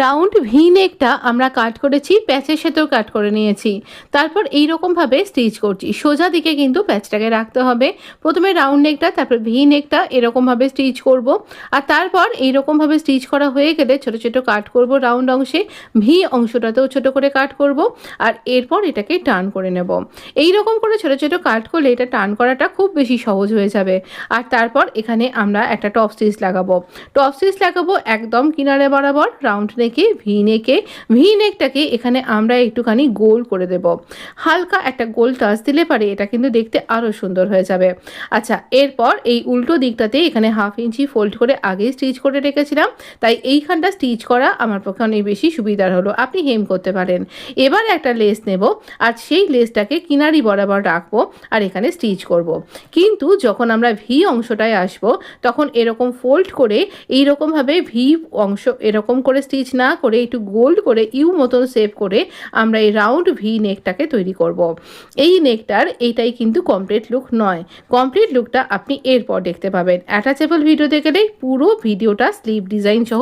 Round V নেকটা আমরা কাট করেছি, প্যাচের সাথেও কাট করে নিয়েছি। তারপর এই রকমভাবে স্টিচ করছি। সোজা দিকে কিন্তু প্যাচটাকে রাখতে হবে। প্রথমে রাউন্ড নেকটা, তারপর ভি নেকটা এরকমভাবে স্টিচ করব। আর তারপর এইরকমভাবে স্টিচ করা হয়ে গেলে ছোট ছোট কাট করব রাউন্ড অংশে, ভি অংশটাতেও ছোট করে কাট করব। আর এরপর এটাকে টার্ন করে নেব। এই রকম করে ছোট ছোট কাট করলে এটা টার্ন করাটা খুব বেশি সহজ হয়ে যাবে। আর তারপর এখানে আমরা একটা টপ স্টিচ লাগাবো। টপ স্টিচ লাগাবো একদম কিনারে বরাবর রাউন্ড নেকে, ভি নেকটাকে এখানে আমরা একটুখানি গোল করে দেব। হালকা একটা গোল টাচ দিলে পারে এটা কিন্তু দেখতে আরও সুন্দর হয়ে যাবে। আচ্ছা, এরপর এই উল্টো দিকটাতে এখানে 1/2 ইঞ্চি ফোল্ড করে আগেই স্টিচ করে রেখেছিলাম, তাই এইখানটা স্টিচ করা আমার পক্ষে অনেক বেশি সুবিধার হলো। আপনি হেম করতে পারেন। এবার একটা লেস নেব, আর সেই লেসটাকে কিনারি বরাবর রাখবো আর এখানে স্টিচ করব। কিন্তু যখন আমরা ভি অংশটায় আসবো তখন এরকম ফোল্ড করে এইরকমভাবে ভি অংশ এরকম করে স্টিচ না করে একটু গোল্ড করে ইউ মতন শেপ করে আমরা এই রাউন্ড ভি নেকটাকে তৈরি করব। এই নেকটার এইটাই কিন্তু কমপ্লিট লুক নয়। কমপ্লিট লুকটা আপনি এরপর দেখতে পাবেন। অ্যাটাচেবল ভিডিওতে গেলে পুরো ভিডিওটা স্লিভ ডিজাইন সহ